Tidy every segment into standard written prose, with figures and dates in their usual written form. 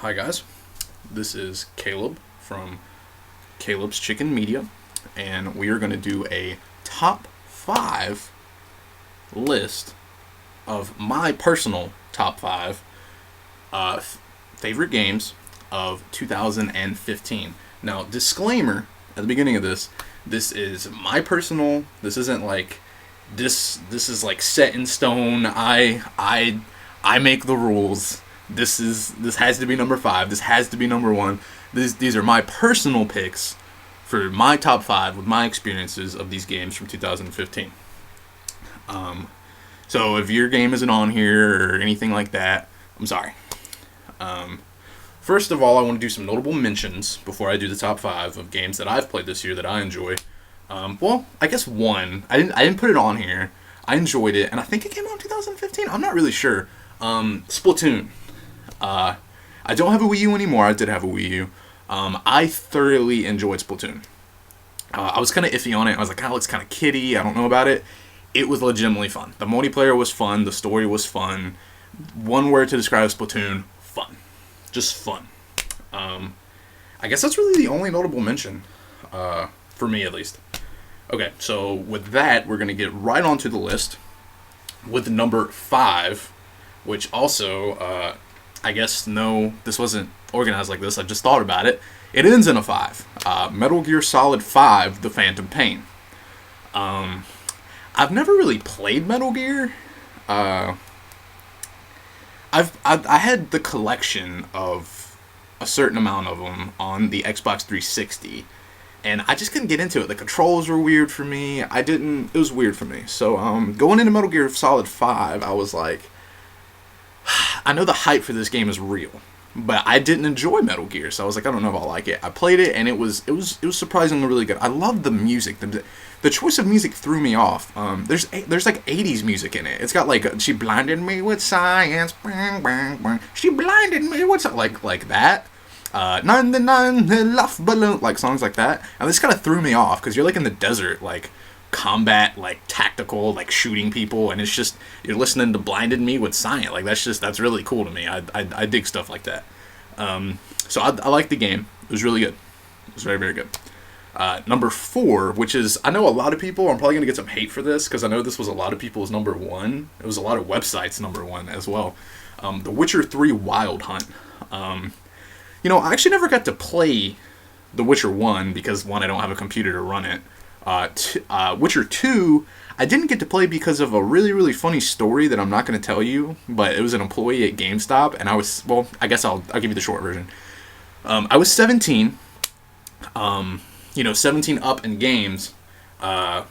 Hi guys, this is Caleb from Caleb's Chicken Media, and we are going to do a top 5 list of my personal top 5 favorite games of 2015. Now, disclaimer at the beginning of this is my personal, this isn't like, this is like set in stone, I make the rules. This has to be number 5. This has to be number 1. These are my personal picks for my top 5 with my experiences of these games from 2015. So if your game isn't on here or anything like that, I'm sorry. First of all, I want to do some notable mentions before I do the top 5 of games that I've played this year that I enjoy. Well, I guess one. I didn't put it on here. I enjoyed it, and I think it came out in 2015. I'm not really sure. Splatoon. I don't have a Wii U anymore. I did have a Wii U. I thoroughly enjoyed Splatoon. I was kind of iffy on it. I was like, it looks kind of kiddie. I don't know about it. It was legitimately fun. The multiplayer was fun. The story was fun. One word to describe Splatoon: fun. Just fun. I guess that's really the only notable mention, for me at least. Okay, so with that, we're going to get right onto the list with number 5, which also... I guess, no, this wasn't organized like this. I just thought about it. It ends in a 5. Metal Gear Solid 5, The Phantom Pain. I've never really played Metal Gear. I had the collection of a certain amount of them on the Xbox 360, and I just couldn't get into it. The controls were weird for me. It was weird for me. So, going into Metal Gear Solid 5, I was like, I know the hype for this game is real, but I didn't enjoy Metal Gear, so I was like, I don't know if I'll like it. I played it, and it was surprisingly really good. I loved the music. The choice of music threw me off. There's like 80s music in it. It's got like, she blinded me with science, bang, bang, bang. She blinded me with like that. Nine love balloon, like songs like that. And this kind of threw me off because you're like in the desert, like combat, like tactical, like shooting people, and it's just, you're listening to Blinded Me with Science. Like that's really cool to me. I dig stuff like that. So I like the game. It was really good. It was very, very good. Number 4, which is, I know a lot of people, I'm probably gonna get some hate for this because I know this was a lot of people's number 1. It was a lot of websites number 1 as well. The Witcher 3 Wild Hunt. I actually never got to play The Witcher 1 because, 1, I don't have a computer to run it. Witcher 2, I didn't get to play because of a really, really funny story that I'm not going to tell you, but it was an employee at GameStop, and I guess I'll give you the short version. I was 17, 17 up in games, when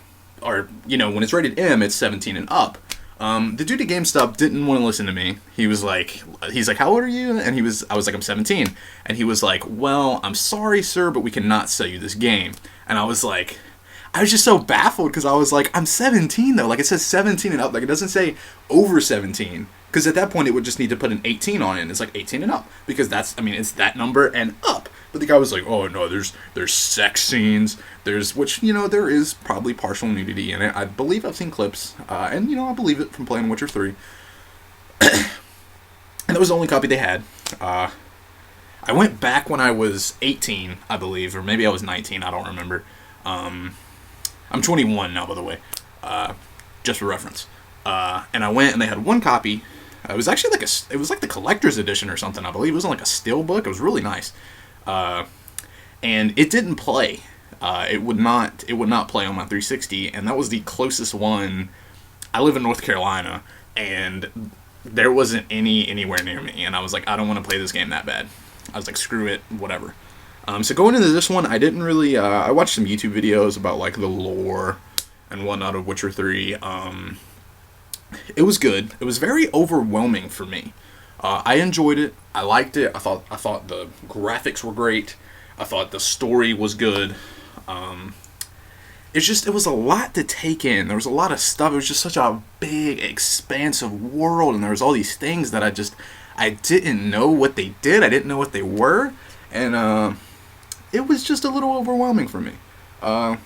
it's rated M, it's 17 and up. The dude at GameStop didn't want to listen to me. He's like, how old are you? And I was like, I'm 17. And he was like, well, I'm sorry, sir, but we cannot sell you this game. And I was just so baffled because I was like, I'm 17 though. Like, it says 17 and up. Like, it doesn't say over 17. Because at that point, it would just need to put an 18 on it. And it's like 18 and up. Because it's that number and up. But the guy was like, oh no, there's sex scenes. Which, there is probably partial nudity in it. I believe I've seen clips. And, I believe it from playing Witcher 3. And that was the only copy they had. I went back when I was 18, I believe. Or maybe I was 19. I don't remember. I'm 21 now, by the way, just for reference. And I went, and they had one copy. It was actually it was like the collector's edition or something, I believe. It wasn't like a steel book. It was really nice. And it didn't play. It would not play on my 360, and that was the closest one. I live in North Carolina, and there wasn't anywhere near me. And I was like, I don't want to play this game that bad. I was like, screw it, whatever. So going into this one, I didn't really, I watched some YouTube videos about, like, the lore and whatnot of Witcher 3. It was good. It was very overwhelming for me. I enjoyed it. I liked it. I thought the graphics were great. I thought the story was good. It was a lot to take in. There was a lot of stuff. It was just such a big, expansive world, and there was all these things that I didn't know what they did. I didn't know what they were, and, it was just a little overwhelming for me. But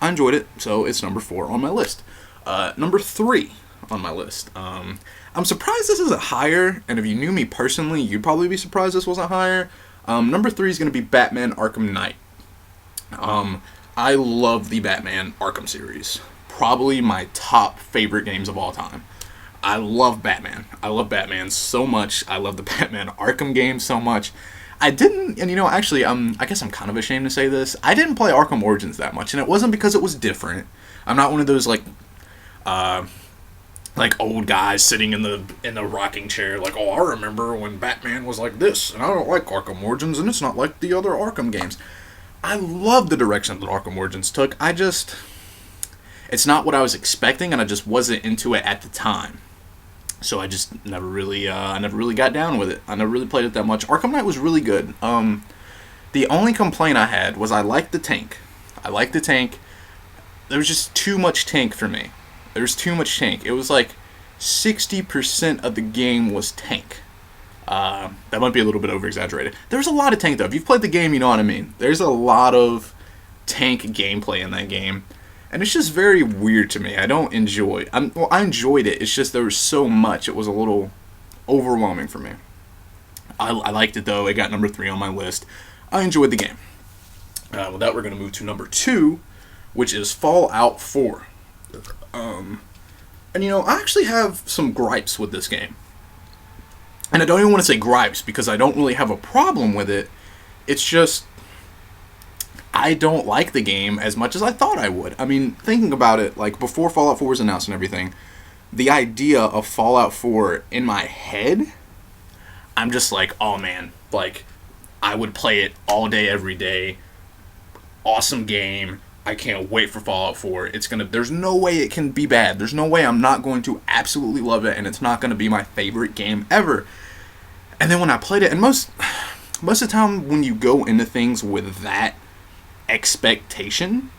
I enjoyed it, so it's number 4 on my list. Number 3, on my list. I'm surprised this isn't higher, and if you knew me personally, you'd probably be surprised this wasn't higher. Number 3 is going to be Batman Arkham Knight. I love the Batman Arkham series. Probably my top favorite games of all time. I love Batman. I love Batman so much. I love the Batman Arkham games so much. I didn't, and actually, I guess I'm kind of ashamed to say this. I didn't play Arkham Origins that much, and it wasn't because it was different. I'm not one of those like old guys sitting in the rocking chair, like, oh, I remember when Batman was like this, and I don't like Arkham Origins, and it's not like the other Arkham games. I love the direction that Arkham Origins took. It's not what I was expecting, and I just wasn't into it at the time. So I just never really got down with it. I never really played it that much. Arkham Knight was really good. The only complaint I had was I liked the tank. There was just too much tank for me. There was too much tank. It was like 60% of the game was tank. That might be a little bit over-exaggerated. There's a lot of tank, though. If you've played the game, you know what I mean. There's a lot of tank gameplay in that game. And it's just very weird to me. I don't enjoy. I enjoyed it. It's just there was so much. It was a little overwhelming for me. I liked it though. It got number 3 on my list. I enjoyed the game. With that, we're going to move to number 2, which is Fallout 4. And I actually have some gripes with this game. And I don't even want to say gripes because I don't really have a problem with it. It's just I don't like the game as much as I thought I would. I mean, thinking about it, like, before Fallout 4 was announced and everything, the idea of Fallout 4 in my head, I'm just like, oh man, like, I would play it all day, every day. Awesome game. I can't wait for Fallout 4. There's no way it can be bad. There's no way I'm not going to absolutely love it, and it's not going to be my favorite game ever. And then when I played it, and most of the time when you go into things with that expectation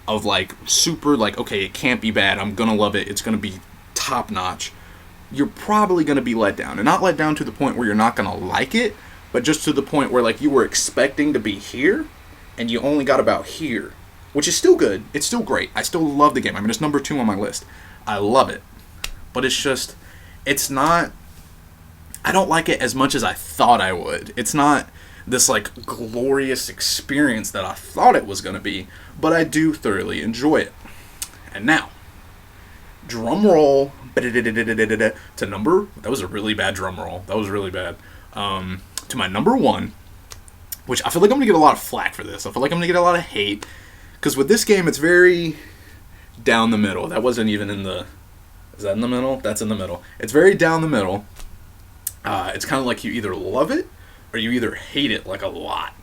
of like super like, okay, it can't be bad, I'm gonna love it, it's gonna be top notch, you're probably gonna be let down. And not let down to the point where you're not gonna like it, but just to the point where like you were expecting to be here and you only got about here, which is still good. It's still great. I still love the game. I mean, it's number 2 on my list. I love it, but it's not, I don't like it as much as I thought I would. It's not this like glorious experience that I thought it was going to be, but I do thoroughly enjoy it. And now, drum roll to number, that was a really bad drum roll. That was really bad. To my number 1, which I feel like I'm going to get a lot of flack for this. I feel like I'm going to get a lot of hate, because with this game, it's very down the middle. That wasn't even in the, is that in the middle? That's in the middle. It's very down the middle. It's kind of like you either love it or you either hate it like a lot.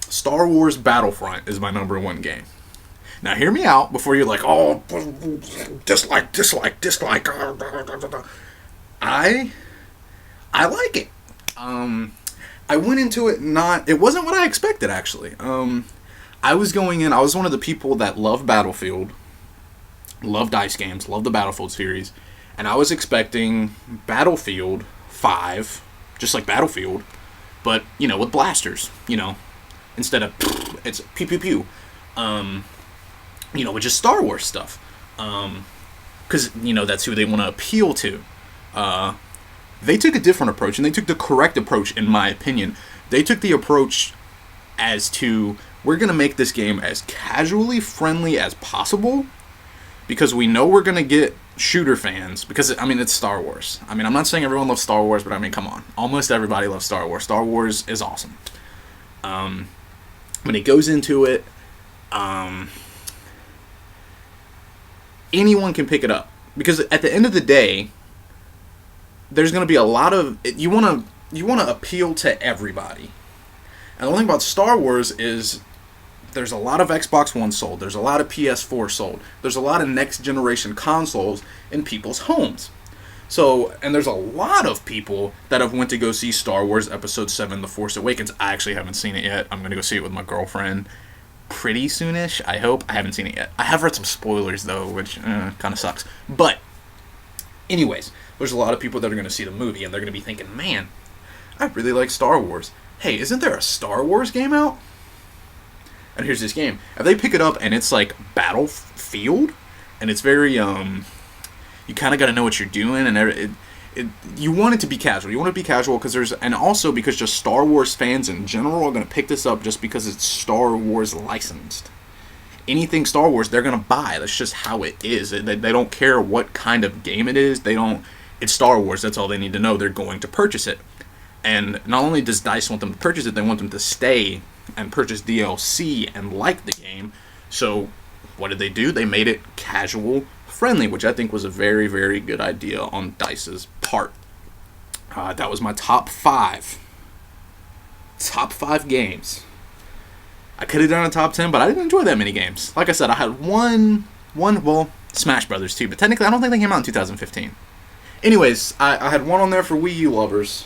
Star Wars Battlefront is my number 1 game. Now hear me out before you're like, oh, dislike. I like it. I went into it it wasn't what I expected actually. I was going in, I was one of the people that loved Battlefield, loved dice games, loved the Battlefield series, and I was expecting Battlefield 5, just like Battlefield, but, with blasters, instead of, it's pew pew pew, with just Star Wars stuff, because, that's who they want to appeal to. They took a different approach, and they took the correct approach, in my opinion. They took the approach as to, we're going to make this game as casually friendly as possible, because we know we're going to get shooter fans, because, it's Star Wars. I'm not saying everyone loves Star Wars, but come on. Almost everybody loves Star Wars. Star Wars is awesome. When it goes into it, anyone can pick it up. Because at the end of the day, there's going to be a lot of, you want to appeal to everybody. And the only thing about Star Wars is there's a lot of Xbox One sold. There's a lot of PS4 sold. There's a lot of next generation consoles in people's homes. So, and there's a lot of people that have went to go see Star Wars Episode 7, The Force Awakens. I actually haven't seen it yet. I'm going to go see it with my girlfriend pretty soonish, I hope. I haven't seen it yet. I have read some spoilers, though, which kind of sucks. But, anyways, there's a lot of people that are going to see the movie, and they're going to be thinking, man, I really like Star Wars. Hey, isn't there a Star Wars game out? And here's this game. If they pick it up and it's like Battlefield, and it's very, you kind of got to know what you're doing, and you want it to be casual. You want it to be casual and also because just Star Wars fans in general are going to pick this up just because it's Star Wars licensed. Anything Star Wars, they're going to buy. That's just how it is. They don't care what kind of game it is. It's Star Wars. That's all they need to know. They're going to purchase it. And not only does DICE want them to purchase it, they want them to stay and purchase DLC and like the game. So what did they do? They made it casual friendly, which I think was a very, very good idea on DICE's part. That was my top 5. Top 5 games. I could have done a top 10, but I didn't enjoy that many games. Like I said, I had one, Smash Brothers too, but technically I don't think they came out in 2015. Anyways, I had one on there for Wii U lovers.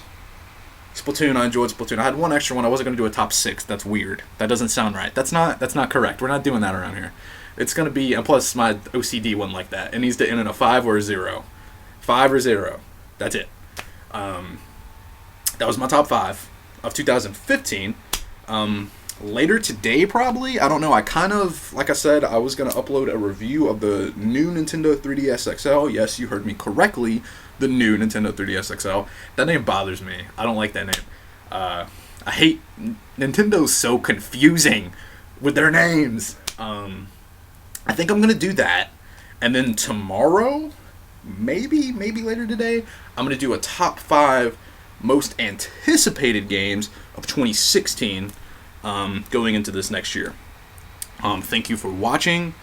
Splatoon, I enjoyed Splatoon. I had one extra one. I wasn't going to do a top 6. That's weird. That doesn't sound right. That's not correct. We're not doing that around here. It's going to be, and plus my OCD wasn't like that. It needs to end in a 5 or a 0. 5 or 0. That's it. That was my top 5 of 2015. Later today, probably. I don't know. Like I said, I was going to upload a review of the new Nintendo 3DS XL. Yes, you heard me correctly. The new Nintendo 3DS XL. That name bothers me. I don't like that name. I hate... Nintendo's so confusing with their names. I think I'm going to do that. And then tomorrow, maybe later today, I'm going to do a top 5 most anticipated games of 2016 going into this next year. Thank you for watching.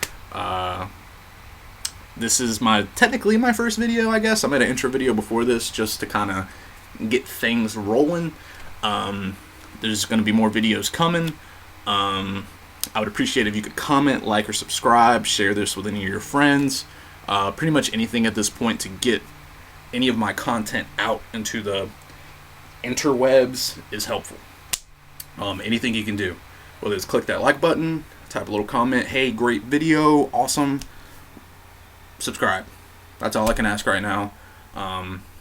This is technically my first video, I guess. I made an intro video before this just to kind of get things rolling. There's going to be more videos coming. I would appreciate if you could comment, like, or subscribe, share this with any of your friends. Pretty much anything at this point to get any of my content out into the interwebs is helpful. Anything you can do, whether it's click that like button, type a little comment, hey, great video, awesome, subscribe. That's all I can ask right now.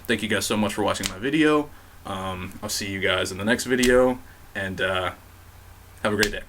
Thank you guys so much for watching my video. I'll see you guys in the next video, and have a great day.